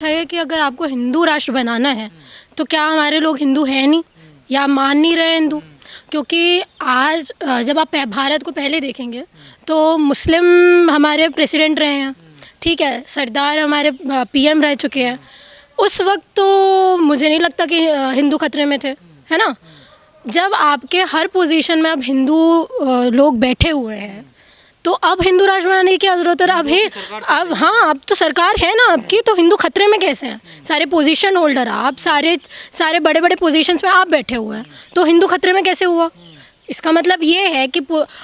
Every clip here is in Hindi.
है कि अगर आपको हिंदू राष्ट्र बनाना है तो क्या हमारे लोग हिंदू हैं नहीं या मान नहीं रहे हिंदू? क्योंकि आज जब आप भारत को पहले देखेंगे तो मुस्लिम हमारे प्रेसिडेंट रहे हैं, ठीक है, सरदार हमारे पीएम रह चुके हैं। उस वक्त तो मुझे नहीं लगता कि हिंदू खतरे में थे, है ना। जब आपके हर पोजीशन में अब हिंदू लोग बैठे हुए हैं तो अब हिंदू राष्ट्र बनाने की क्या जरूरत है? अब हाँ, अब तो सरकार है ना आपकी, तो हिंदू खतरे में कैसे हैं? सारे पोजीशन होल्डर आप सारे बड़े बड़े पोजीशंस में आप बैठे हुए हैं, तो हिंदू खतरे में कैसे हुआ? इसका मतलब ये है कि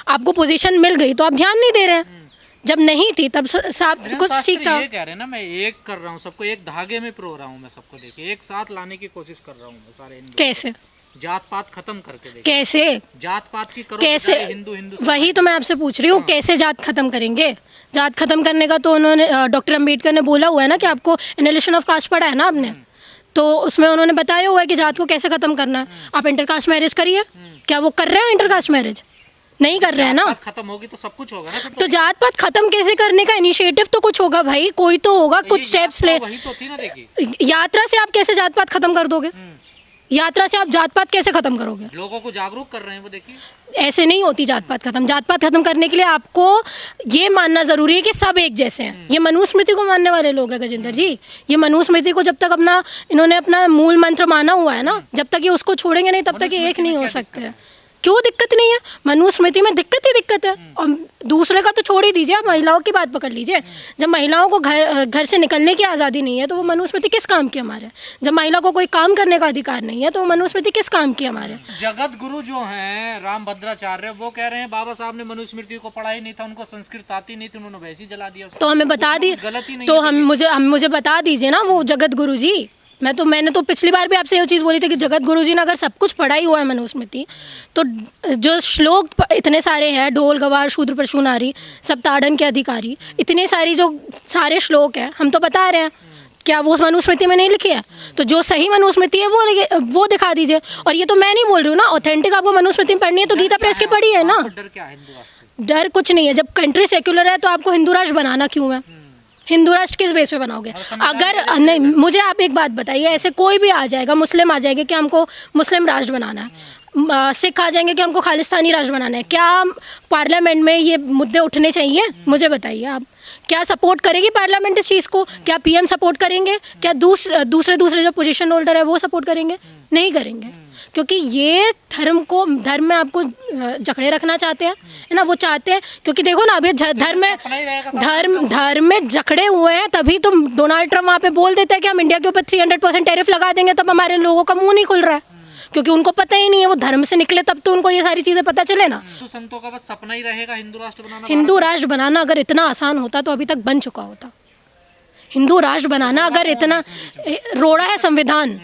आपको पोजीशन मिल गई तो आप ध्यान नहीं दे रहे हैं। जब नहीं थी तब सब कुछ ठीक था। ये कह रहे हैं ना, मैं एक कर रहा हूँ, सबको एक धागे में पिरो रहा हूँ, मैं सबको देखिए एक साथ लाने की कोशिश कर रहा हूँ मैं सारे। कैसे? जात पात खत्म करके देखिए। कैसे जात पात की करो, कैसे? हिंदू वही तो मैं आपसे पूछ रही हूँ, कैसे जात खत्म करेंगे? जात खत्म करने का तो उन्होंने डॉक्टर अंबेडकर ने बोला हुआ है ना कि आपको एनालिसिस ऑफ कास्ट पढ़ा है ना आपने, तो उसमें उन्होंने बताया हुआ है कि जात को कैसे खत्म करना है। आप इंटरकास्ट मैरिज करिए, क्या वो कर रहे हैं इंटरकास्ट मैरिज? नहीं कर रहे हैं ना। खत्म होगी तो सब कुछ होगा ना। तो जात पात खत्म कैसे करने का इनिशिएटिव तो कुछ होगा भाई, कोई तो होगा, कुछ स्टेप्स ले। वही तो थी ना, देखिए यात्रा से आप कैसे जात पात खत्म कर दोगे? यात्रा से आप जात पात कैसे खत्म करोगे? लोगों को जागरूक कर रहे हैं वो, देखिए ऐसे नहीं होती जात पात खत्म। जात पात खत्म करने के लिए आपको ये मानना जरूरी है कि सब एक जैसे हैं। ये मनुस्मृति को मानने वाले लोग हैं गजेंद्र जी। ये मनुस्मृति को जब तक इन्होंने अपना मूल मंत्र माना हुआ है ना, जब तक ये उसको छोड़ेंगे नहीं तब तक ये एक नहीं हो सकते। क्यों दिक्कत नहीं है? मनुस्मृति में दिक्कत ही दिक्कत है। और दूसरे का तो छोड़ ही दीजिए, आप महिलाओं की बात पकड़ लीजिए। जब महिलाओं को घर से निकलने की आज़ादी नहीं है तो वो मनुस्मृति किस काम की हमारे? जब महिला को कोई काम करने का अधिकार नहीं है तो वो मनुस्मृति किस काम की हमारे? जगत गुरु जो हैं रामभद्राचार्य, वो कह रहे हैं बाबा साहब ने मनुस्मृति को पढ़ा ही नहीं था, उनको संस्कृत आती नहीं थी, उन्होंने वैसे ही जला दिया। तो हमें बता दी, तो मुझे बता दीजिए ना वो जगत गुरु जी। मैंने तो पिछली बार भी आपसे ये चीज़ बोली थी कि जगत गुरु जी ने अगर सब कुछ पढ़ा ही हुआ है मनुस्मृति, तो जो श्लोक इतने सारे हैं, ढोल गवार शूद्र पशु नारी सब ताड़न के अधिकारी, इतने जो सारे श्लोक हैं, हम तो बता रहे हैं, क्या वो मनुस्मृति में नहीं लिखे हैं? तो जो सही मनुस्मृति है वो दिखा दीजिए। और ये तो मैं नहीं बोल रही हूँ ना, ऑथेंटिक आपको मनुस्मृति पढ़नी है तो गीता प्रेस की पढ़ी है ना। डर क्या है हिंदू राष्ट्र से? डर कुछ नहीं है। जब कंट्री सेक्युलर है तो आपको हिंदू राष्ट्र बनाना क्यों है? हिंदू राष्ट्र किस बेस पे बनाओगे? अगर नहीं, मुझे आप एक बात बताइए, ऐसे कोई भी आ जाएगा, मुस्लिम आ जाएंगे कि हमको मुस्लिम राष्ट्र बनाना है, सिख आ जाएंगे कि हमको खालिस्तानी राष्ट्र बनाना है, क्या पार्लियामेंट में ये मुद्दे उठने चाहिए? मुझे बताइए आप, क्या सपोर्ट करेगी पार्लियामेंट इस चीज़ को? क्या पीएम सपोर्ट करेंगे? क्या दूसरे जो पोजीशन होल्डर है वो सपोर्ट करेंगे? नहीं करेंगे, क्योंकि ये धर्म में आपको जकड़े रखना चाहते हैं, है ना। वो चाहते हैं, क्योंकि देखो ना अभी धर्म में जकड़े हुए हैं, तभी तो डोनाल्ड ट्रम्प वहाँ पे बोल देता है कि हम इंडिया के ऊपर 300% टैरिफ लगा देंगे, तब हमारे लोगों का मुंह नहीं खुल रहा है, क्योंकि उनको पता ही नहीं है। वो धर्म से निकले तब तो उनको ये सारी चीज़ें पता चले ना। तो संतों का बस सपना ही रहेगा हिंदू राष्ट्र बनाना। हिंदू राष्ट्र बनाना अगर इतना आसान होता तो अभी तक बन चुका होता। हिंदू राष्ट्र बनाना अगर इतना रोड़ा है संविधान,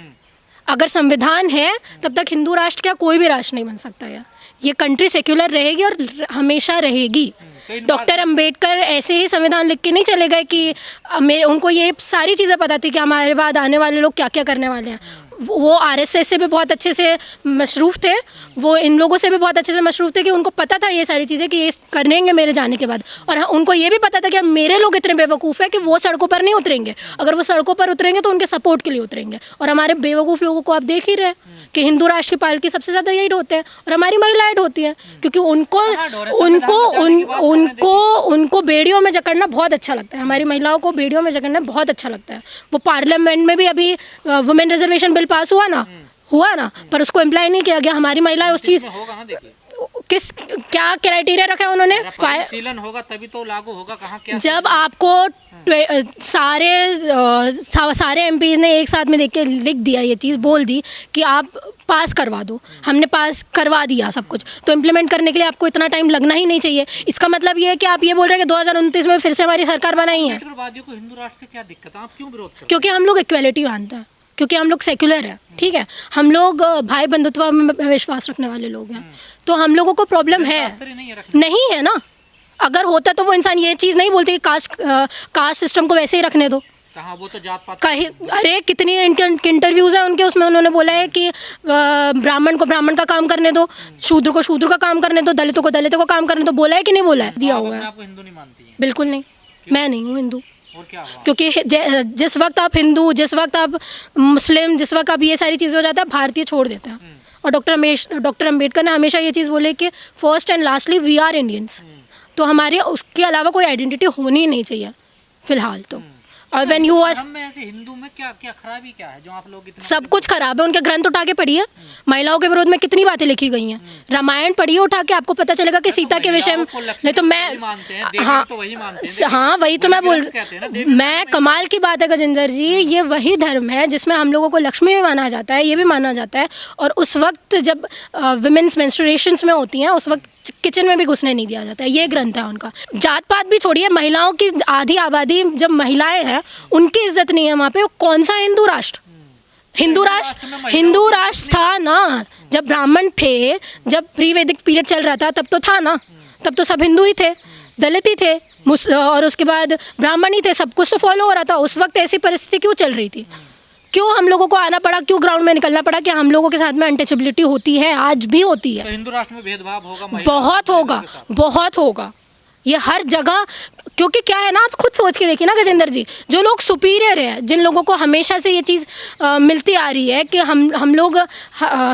अगर संविधान है तब तक हिंदू राष्ट्र क्या कोई भी राष्ट्र नहीं बन सकता है। ये कंट्री सेक्युलर रहेगी और हमेशा रहेगी। डॉक्टर अंबेडकर ऐसे ही संविधान लिख के नहीं चले गए कि उनको ये सारी चीज़ें पता थी कि हमारे बाद आने वाले लोग क्या क्या करने वाले हैं। वो आरएसएस से भी बहुत अच्छे से मशरूफ़ थे, वो इन लोगों से भी बहुत अच्छे से मशरूफ़ थे कि उनको पता था ये सारी चीज़ें कि ये करेंगे मेरे जाने के बाद। और उनको ये भी पता था कि मेरे लोग इतने बेवकूफ़ हैं कि वो सड़कों पर नहीं उतरेंगे। अगर वो सड़कों पर उतरेंगे तो उनके सपोर्ट के लिए उतरेंगे। और हमारे बेवकूफ़ लोगों को आप देख ही रहे हैं कि हिंदू राष्ट्र की पालकी सबसे ज़्यादा यही ढोते हैं और हमारी महिलाएं ढोती हैं, क्योंकि उनको बेड़ियों में जकड़ना बहुत अच्छा लगता है। हमारी महिलाओं को बेड़ियों में जकड़ना बहुत अच्छा लगता है। वो पार्लियामेंट में भी अभी वुमेन रिजर्वेशन बिल पास हुआ ना, पर उसको इम्प्लाई नहीं किया गया। हमारी महिलाएं उस चीज़ क्या क्राइटेरिया रखा है उन्होंने? परिशीलन होगा तभी तो लागू होगा। कहाँ क्या? जब आपको सारे एमपीज ने एक साथ में देख के लिख दिया, ये चीज़ बोल दी कि आप पास करवा दो, हमने पास करवा दिया सब कुछ, तो इम्प्लीमेंट करने के लिए आपको इतना टाइम लगना ही नहीं चाहिए। इसका मतलब ये है कि आप ये बोल रहे हैं कि 2029 में फिर से हमारी सरकार बनाई है। को हिंदू राष्ट्र से क्या दिक्कत है? आप क्यों विरोध करते हैं? क्योंकि हम लोग इक्वलिटी मानते हैं, क्योंकि हम लोग सेक्युलर है, ठीक है। हम लोग भाई बंधुत्व में विश्वास रखने वाले लोग हैं, तो हम लोगों को प्रॉब्लम है नहीं है ना। अगर होता तो वो इंसान ये चीज़ नहीं बोलते कि कास्ट सिस्टम को वैसे ही रखने दो। कहाँ वो तो जात पात कहीं, अरे कितनी इंटरव्यूज़ हैं उनके, उसमें उन्होंने बोला है कि ब्राह्मण को ब्राह्मण का काम करने दो, शूद्र को शूद्र का काम करने दो, दलितों को दलितों का काम करने दो। बोला है कि नहीं बोला है? दिया हुआ है। आप हिंदू नहीं मानती हैं? बिल्कुल नहीं, मैं नहीं हूँ हिंदू। और क्या हुआ? क्योंकि जिस वक्त आप हिंदू, जिस वक्त आप मुस्लिम, जिस वक्त आप ये सारी चीज़ें हो जाता है, भारतीय छोड़ देता है। और डॉक्टर अम्बेडकर ने हमेशा ये चीज़ बोले कि first and lastly we are Indians. तो हमारे उसके अलावा कोई आइडेंटिटी होनी ही नहीं चाहिए फिलहाल तो। और व्हेन यू आर, हम में ऐसे हिंदू में क्या क्या खराबी क्या है जो आप लोग इतना सब कुछ खराब है। उनके ग्रंथ उठा के पढ़िए, महिलाओं के विरोध में कितनी बातें लिखी गई हैं। रामायण पढ़िए उठा के, आपको पता चलेगा कि सीता के विषय में। नहीं तो मैं, हाँ हाँ वही तो मैं बोल, मैं कमाल की बात है गजेंद्र जी, ये वही धर्म है जिसमें हम लोगों को लक्ष्मी भी माना जाता है, ये भी माना जाता है। और उस वक्त जब विमेंस मेंस्ट्रुएशंस में होती हैं, उस वक्त किचन में भी घुसने नहीं दिया जाता है। ये ग्रंथ है उनका। जात पात भी छोड़िए, महिलाओं की आधी आबादी जब महिलाएं हैं उनकी इज्जत नहीं है वहाँ पे। कौन सा हिंदू राष्ट्र? हिंदू राष्ट्र था ना जब ब्राह्मण थे, जब प्री वैदिक पीरियड चल रहा था, तब तो था ना। तब तो सब हिंदू ही थे, दलित ही थे, और उसके बाद ब्राह्मण ही थे, सब कुछ तो फॉलो हो रहा था। उस वक्त ऐसी परिस्थिति क्यों चल रही थी? क्यों हम लोगों को आना पड़ा, क्यों ग्राउंड में निकलना पड़ा कि हम लोगों के साथ में अनटचेबिलिटी होती है, आज भी होती है। तो हिंदू राष्ट्र में भेदभाव होगा? बहुत होगा, बहुत होगा, ये हर जगह। क्योंकि क्या है ना, आप खुद सोच के देखिए ना गजेंद्र जी, जो लोग सुपीरियर हैं, जिन लोगों को हमेशा से ये चीज़ मिलती आ रही है कि हम लोग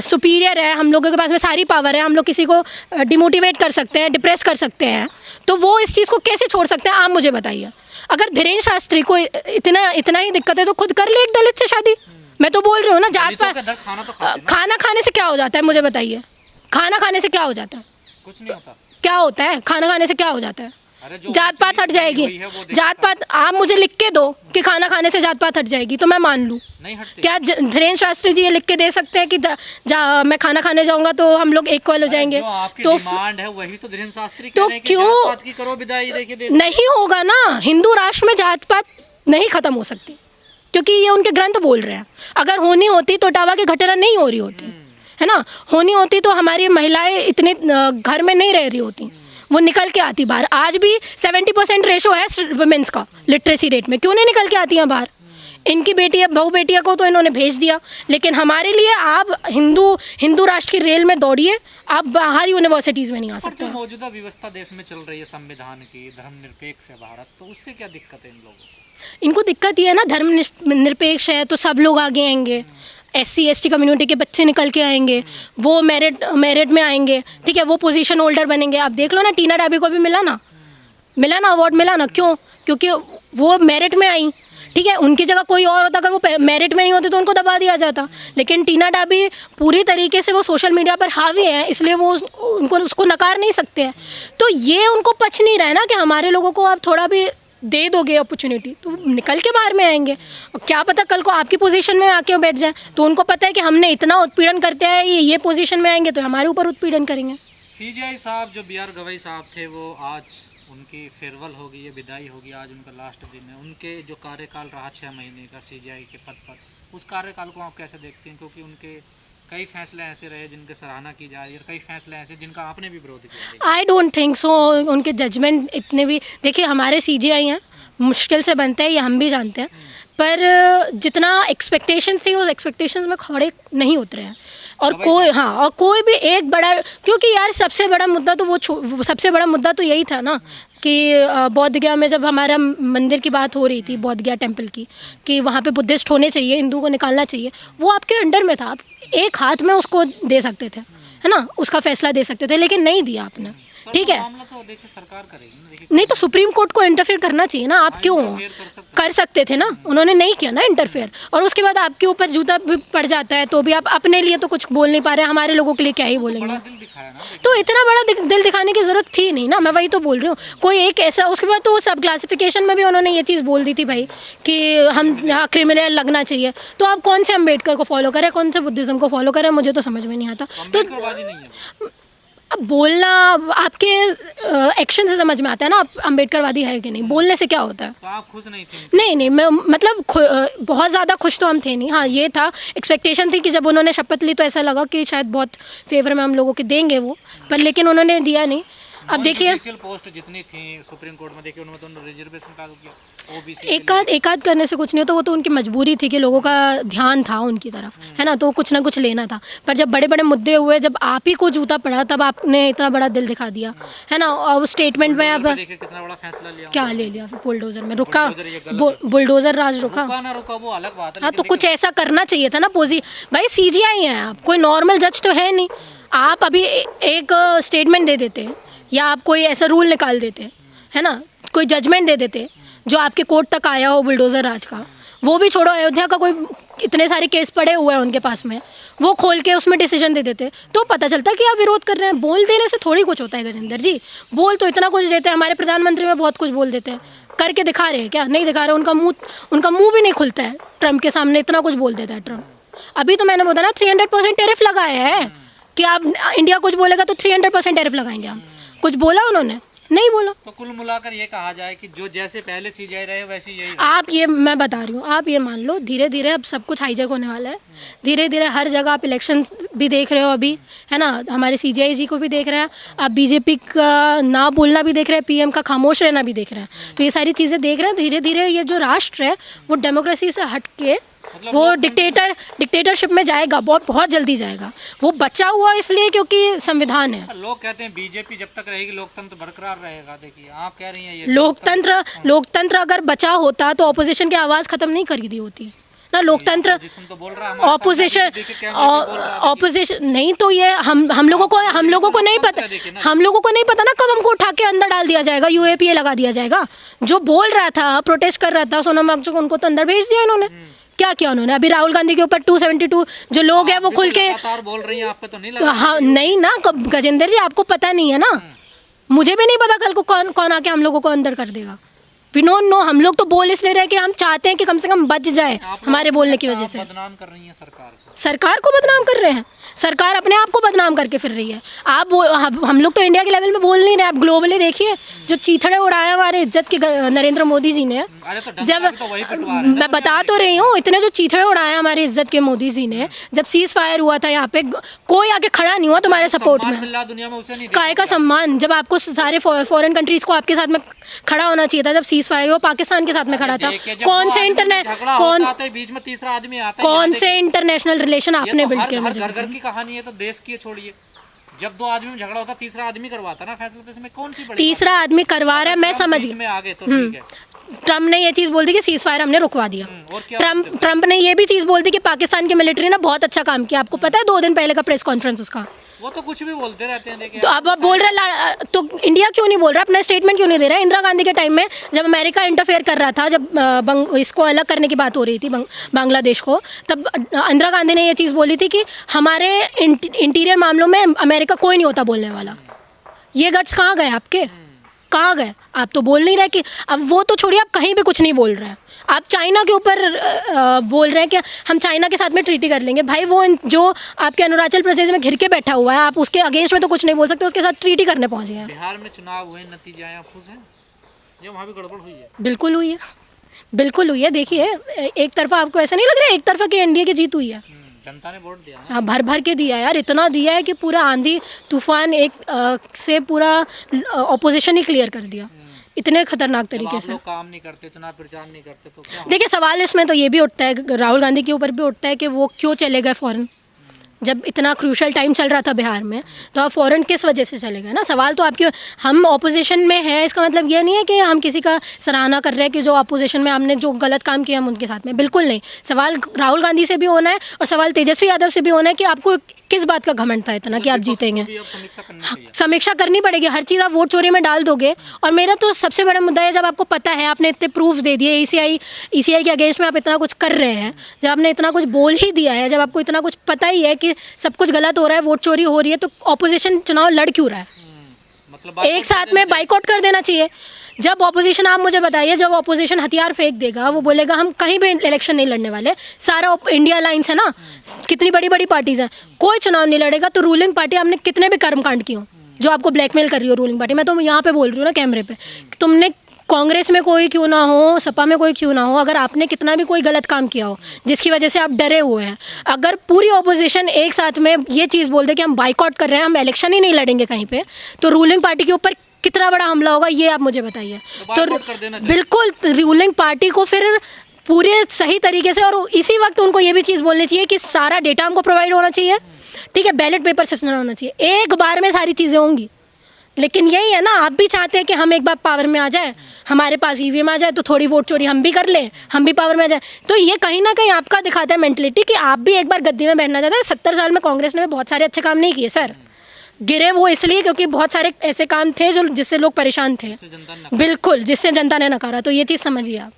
सुपीरियर है, हम लोगों के पास में सारी पावर है, हम लोग किसी को डिमोटिवेट कर सकते हैं, डिप्रेस कर सकते हैं, तो वो इस चीज़ को कैसे छोड़ सकते हैं? आप मुझे बताइए। अगर धीरेन्द्र शास्त्री को इतना ही दिक्कत है तो खुद कर ले एक दलित से शादी। मैं तो बोल रही हूँ ना, जात पात। खाना खाने से क्या हो जाता है मुझे बताइए? खाना खाने से क्या हो जाता है? कुछ नहीं होता। क्या होता है? खाना खाने से क्या हो जाता है? जात पात हट जाएगी। जात पात आप मुझे लिख के दो कि खाना खाने से जात पात हट जाएगी तो मैं मान लूँ। नहीं हटती। क्या धीरेन्द्र शास्त्री जी ये लिख के दे सकते हैं कि मैं खाना खाने जाऊंगा तो हम लोग इक्वल हो जाएंगे? जो आपकी तो डिमांड है वही तो धीरेन्द्र शास्त्री तो कह रहे हैं कि क्यों जात पात की करो विदाई, देखिए नहीं होगा ना? हिंदू राष्ट्र में जात पात नहीं खत्म हो सकती, क्योंकि ये उनके ग्रंथ बोल रहे हैं। अगर होनी होती तो इटावा की घटना नहीं हो रही होती, है ना। होनी होती तो हमारी महिलाएं इतने घर में नहीं रह रही होती, वो निकल के आती बाहर। आज भी 70% रेशो है वुमेन्स का लिटरेसी रेट में, क्यों नहीं निकल के आती हैं बाहर? इनकी बेटियां, बहू बेटियां को तो इन्होंने भेज दिया, लेकिन हमारे लिए आप हिंदू राष्ट्र की रेल में दौड़िए, आप बाहर यूनिवर्सिटीज़ में नहीं आ सकते। मौजूदा व्यवस्था देश में चल रही है संविधान की, धर्मनिरपेक्ष है भारत, तो उससे क्या दिक्कत है इन लोगों को? इनको दिक्कत ये है ना, धर्मनिरपेक्ष है तो सब लोग आगे आएंगे, SC ST कम्युनिटी के बच्चे निकल के आएंगे, वो मेरिट में आएंगे, ठीक है, वो पोजीशन होल्डर बनेंगे। अब देख लो ना, टीना डाबी को भी मिला ना अवार्ड मिला ना। क्यों? क्योंकि वो मेरिट में आई, ठीक है। उनकी जगह कोई और होता, अगर वो मेरिट में नहीं होती तो उनको दबा दिया जाता। लेकिन टीना डाबी पूरी तरीके से वो सोशल मीडिया पर हावी है, इसलिए वो उसको नकार नहीं सकते हैं। तो ये उनको पच नहीं रहा है ना कि हमारे लोगों को आप थोड़ा भी दे दोगे अपॉर्चुनिटी तो निकल के बाहर में आएंगे। और क्या पता कल को आपकी पोजीशन में आके बैठ जाए, तो उनको पता है कि हमने इतना उत्पीड़न करते हैं, ये पोजीशन में आएंगे तो हमारे ऊपर उत्पीड़न करेंगे। CGI साहब जो BR गवई साहब थे, वो आज उनकी फेयरवेल होगी, ये विदाई होगी, आज उनका लास्ट दिन है। उनके जो कार्यकाल रहा 6 महीने का CGI के पद पर, उस कार्यकाल को आप कैसे देखते हैं? क्योंकि उनके कई फैसले ऐसे रहे जिनकी सराहना की जा रही है, और कई फैसले ऐसे जिनका आपने भी विरोध किया। I don't think so. उनके जजमेंट इतने भी, देखिए हमारे CGI हैं, मुश्किल से बनते हैं, ये हम भी जानते हैं, पर जितना एक्सपेक्टेशंस थी उस एक्सपेक्टेशंस में खड़े नहीं उतरे हैं। और कोई भी एक बड़ा, क्योंकि यार सबसे बड़ा मुद्दा तो सबसे बड़ा मुद्दा तो यही था ना कि बौद्ध गया में जब हमारा मंदिर की बात हो रही थी, बौद्ध गया टेम्पल की, कि वहाँ पे बुद्धिस्ट होने चाहिए, हिंदू को निकालना चाहिए, वो आपके अंडर में था, आप एक हाथ में उसको दे सकते थे, है ना, उसका फैसला दे सकते थे, लेकिन नहीं दिया आपने, ठीक है। तो देखिए सरकार करेगी, नहीं तो सुप्रीम कोर्ट को इंटरफेयर करना चाहिए ना, आप क्यों कर सकते थे ना, उन्होंने नहीं किया ना इंटरफेयर। और उसके बाद आपके ऊपर जूता भी पड़ जाता है तो भी आप अपने लिए तो कुछ बोल नहीं पा रहे, हमारे लोगों के लिए क्या ही बोलेंगे। तो इतना बड़ा दिल दिखाने की जरूरत थी नहीं ना, मैं वही तो बोल रही हूँ। कोई एक ऐसा, उसके बाद तो सब क्लासिफिकेशन में भी उन्होंने ये चीज़ बोल दी थी भाई कि हम क्रिमिनल लगना चाहिए। तो आप कौन से अम्बेडकर को फॉलो करें, कौन से बुद्धिज्म को फॉलो करें, मुझे तो समझ में नहीं आता। तो अब बोलना आपके एक्शन से समझ में आता है ना, आप अम्बेडकरवादी है कि नहीं, बोलने से क्या होता है। तो आप खुश नहीं थे? नहीं, मैं मतलब बहुत ज़्यादा खुश तो हम थे नहीं। हाँ, ये था, एक्सपेक्टेशन थी कि जब उन्होंने शपथ ली तो ऐसा लगा कि शायद बहुत फेवर में हम लोगों के देंगे वो, पर लेकिन उन्होंने दिया नहीं। अब देखिए पोस्ट जितनी थी सुप्रीम कोर्ट में, देखिए उनमें तो रिजर्वेशन लागू किया। ओबीसी एक आध करने से कुछ नहीं होता, वो तो उनकी मजबूरी थी कि लोगों का ध्यान था उनकी तरफ, है ना, तो कुछ ना कुछ लेना था। पर जब बड़े बड़े मुद्दे हुए, जब आप ही को जूता पड़ा, तब आपने इतना बड़ा दिल दिखा दिया, है ना। और उस स्टेटमेंट में अब देखिए कितना बड़ा फैसला लिया, क्या ले लिया फिर बुलडोजर में, रुका बुलडोजर ये गलत बुलडोजर राज रुका। रुका ना रुका वो अलग बात है, हाँ, तो लेकिन कुछ ऐसा करना चाहिए था ना। भाई सीजीआई हैं आप, कोई नॉर्मल जज तो है नहीं। आप अभी एक स्टेटमेंट दे देते, या आप कोई ऐसा रूल निकाल देते, है ना, कोई जजमेंट दे देते जो आपके कोर्ट तक आया हो बुलडोज़र राज का। वो भी छोड़ो, अयोध्या का कोई इतने सारे केस पड़े हुए हैं उनके पास में, वो खोल के उसमें डिसीजन दे देते तो पता चलता कि आप विरोध कर रहे हैं। बोल देने से थोड़ी कुछ होता है गजेंद्र जी, बोल तो इतना कुछ देते हैं। हमारे प्रधानमंत्री में बहुत कुछ बोल देते हैं, करके दिखा रहे हैं क्या? नहीं दिखा रहे। उनका मुंह भी नहीं खुलता है ट्रम्प के सामने, इतना कुछ बोल देता है ट्रम्प। अभी तो मैंने बोला ना 300% टैरिफ लगाया है कि आप इंडिया कुछ बोलेगा तो 300% टैरिफ लगाएंगे हम। कुछ बोला उन्होंने? नहीं बोला। तो कुल मिलाकर ये कहा जाए कि जो जैसे पहले सीजीआई रहे वैसे यही रहे। आप ये, मैं बता रही हूँ, आप ये मान लो धीरे धीरे अब सब कुछ हाईजैक होने वाला है। धीरे धीरे हर जगह आप इलेक्शन भी देख रहे हो अभी, है ना, हमारे सीजीआई जी को भी देख रहे हैं आप, बीजेपी का ना बोलना भी देख रहे हैं, पीएम का खामोश रहना भी देख रहे हैं। तो ये सारी चीज़ें देख रहे हैं। धीरे धीरे ये जो राष्ट्र है वो डेमोक्रेसी से हट के वो डिक्टेटरशिप में जाएगा, बहुत जल्दी जाएगा। वो बचा हुआ इसलिए क्योंकि संविधान है। लोग कहते हैं बीजेपी जब तक रहेगी लोकतंत्र बरकरार रहेगा। देखिए आप कह रही हैं ये लोकतंत्र अगर बचा होता तो ऑपोजिशन की आवाज़ खत्म नहीं कर दी होती ना। लोकतंत्र तो बोल रहा है ऑपोजिशन नहीं, तो ये हम लोगों को नहीं पता, हम लोगों को नहीं पता ना कब हमको उठा के अंदर डाल दिया जाएगा, यूएपीए लगा दिया जाएगा। जो बोल रहा था, प्रोटेस्ट कर रहा था सोनम वांगचुक, उनको तो अंदर भेज दिया इन्होंने। क्या किया उन्होंने? अभी राहुल गांधी के ऊपर 272 जो लोग हैं वो खुल के बोल रही हैं, आप पे तो नहीं लगा? हाँ, नहीं ना गजेंद्र जी, आपको पता नहीं है ना, मुझे भी नहीं पता कल को कौन आके हम लोगों को अंदर कर देगा। We don't know. हम लोग तो बोल इसलिए रहे कि हम चाहते हैं कि कम से कम बच जाए हमारे बोलने की वजह से। बदनाम कर रही है सरकार को बदनाम कर रहे हैं। सरकार अपने आप को बदनाम करके फिर रही है। हम लोग तो इंडिया के लेवल में बोल नहीं रहे। आप ग्लोबली देखिए जो चीथड़े उड़ाए हमारे इज्जत के नरेंद्र मोदी जी ने, जब मैं बता तो रही हूँ, इतने जो चीथड़े उड़ाए हमारे इज्जत के मोदी जी ने, जब सीज फायर हुआ था यहाँ पे, कोई आके खड़ा नहीं हुआ तुम्हारे सपोर्ट में। काय का सम्मान? जब आपको सारे फॉरेन कंट्रीज को आपके साथ में खड़ा होना चाहिए था। जब सीज फायर हुआ पाकिस्तान के साथ में खड़ा था। कौन से इंटरनेशनल रिलेशन आपने बिल्ड किया? घर घर की कहानी है तो देश की छोड़िए। जब दो आदमी में झगड़ा होता तीसरा आदमी करवाता ना फैसला, तो इसमें कौन सी बड़ी तीसरा आदमी करवा रहा है, मैं समझ गई। में आगे तो ठीक है। ट्रम्प ने ये चीज़ बोल दी कि सीज फायर हमने रुकवा दिया। ट्रम्प ने ये भी चीज़ बोल दी कि पाकिस्तान की मिलिट्री ने बहुत अच्छा काम किया। आपको पता है 2 दिन पहले का प्रेस कॉन्फ्रेंस उसका? वो तो कुछ भी बोलते रहते हैं। देखिए तो अब आप बोल रहे तो इंडिया क्यों नहीं बोल रहा? अपना स्टेटमेंट क्यों नहीं दे रहा? इंदिरा गांधी के टाइम में जब अमेरिका इंटरफेयर कर रहा था, जब इसको अलग करने की बात हो रही थी बांग्लादेश को, तब इंदिरा गांधी ने ये चीज़ बोली थी कि हमारे इंटीरियर मामलों में अमेरिका कोई नहीं होता बोलने वाला। ये गट्स कहाँ गए आपके? कहाँ गए? आप तो बोल नहीं रहे कि, अब वो तो छोड़िए, आप कहीं भी कुछ नहीं बोल रहे हैं। आप चाइना के ऊपर बोल रहे हैं कि हम चाइना के साथ में ट्रीटी कर लेंगे। भाई वो जो आपके अरुणाचल प्रदेश में घिर के बैठा हुआ है, आप उसके अगेंस्ट में तो कुछ नहीं बोल सकते, उसके साथ ट्रीटी करने पहुंच गए हैं। बिहार में चुनाव हुए, नतीजे आए, खुश हैं? ये वहाँ भी गड़बड़ हुई है? बिल्कुल हुई है, बिल्कुल हुई है। देखिए एक तरफा आपको ऐसा नहीं लग रहा है एक तरफा की एनडीए की जीत हुई है? जनता ने वोट दिया। हाँ, भर भर के दिया यार। इतना दिया है कि पूरा आंधी तूफान से पूरा ऑपोजिशन ही क्लियर कर दिया, इतने खतरनाक तरीके से। काम नहीं करते, चुनाव प्रचार नहीं करते तो क्या? देखिए सवाल इसमें तो ये भी उठता है, राहुल गांधी के ऊपर भी उठता है कि वो क्यों चले गए फॉरेन। जब इतना क्रूशल टाइम चल रहा था बिहार में, तो आप फॉरेन किस वजह से चले गए ना? सवाल तो आपके, हम ऑपोजिशन में हैं, इसका मतलब ये नहीं है कि हम किसी का सराहना कर रहे हैं कि जो ऑपोजिशन में हमने जो गलत काम किया हम उनके साथ में, बिल्कुल नहीं। सवाल राहुल गांधी से भी होना है और सवाल तेजस्वी यादव से भी होना है कि आपको किस बात का घमंड था इतना कि आप जीतेंगे। समीक्षा करनी पड़ेगी। हर चीज़ आप वोट चोरी में डाल दोगे। और मेरा तो सबसे बड़ा मुद्दा है, जब आपको पता है, आपने इतने प्रूफ दे दिए, ईसीआई के अगेंस्ट में आप इतना कुछ कर रहे हैं, जब आपने इतना कुछ बोल ही दिया है, जब आपको इतना कुछ पता ही है कि सब कुछ गलत हो रहा है, वोट चोरी हो रही है, तो ऑपोजिशन चुनाव लड़ क्यों रहा है? मतलब एक साथ में बाइकआउट कर देना चाहिए। जब ऑपोजिशन, आप मुझे बताइए, जब ऑपोजिशन हथियार फेंक देगा, वो बोलेगा हम कहीं भी इलेक्शन नहीं लड़ने वाले, सारा इंडिया अलायंस है ना, कितनी बड़ी बड़ी पार्टीज हैं, कोई चुनाव नहीं लड़ेगा, तो रूलिंग पार्टी आपने कितने भी कर्मकांड किए हो, जो आपको ब्लैकमेल कर रही हो रूलिंग पार्टी, मैं तो यहाँ पे बोल रही हूँ ना कैमरे पे, तुमने कांग्रेस में कोई क्यों ना हो, सपा में कोई क्यों ना हो, अगर आपने कितना भी कोई गलत काम किया हो जिसकी वजह से आप डरे हुए हैं, अगर पूरी ऑपोजिशन एक साथ में ये चीज़ बोल दे कि हम बाइकआउट कर रहे हैं, हम इलेक्शन ही नहीं लड़ेंगे कहीं पे, तो रूलिंग पार्टी के ऊपर कितना बड़ा हमला होगा ये आप मुझे बताइए। तो बाइकआउट कर देना चाहिए। बिल्कुल रूलिंग पार्टी को फिर पूरे सही तरीके से, और इसी वक्त उनको ये भी चीज़ बोलनी चाहिए कि सारा डेटा हमको प्रोवाइड होना चाहिए, ठीक है, बैलेट पेपर सिस्टम होना चाहिए, एक बार में सारी चीज़ें होंगी। लेकिन यही है ना, आप भी चाहते हैं कि हम एक बार पावर में आ जाए, हमारे पास ईवीएम आ जाए तो थोड़ी वोट चोरी हम भी कर लें, हम भी पावर में आ जाए। तो ये कहीं ना कहीं आपका दिखाता है मेंटलिटी कि आप भी एक बार गद्दी में बैठना चाहते हैं। 70 साल में कांग्रेस ने बहुत सारे अच्छे काम नहीं किए सर, गिरे वो इसलिए क्योंकि बहुत सारे ऐसे काम थे जो जिससे लोग परेशान थे, जिससे जनता ने बिल्कुल, जिससे जनता ने नकारा। तो ये चीज़ समझिए आप।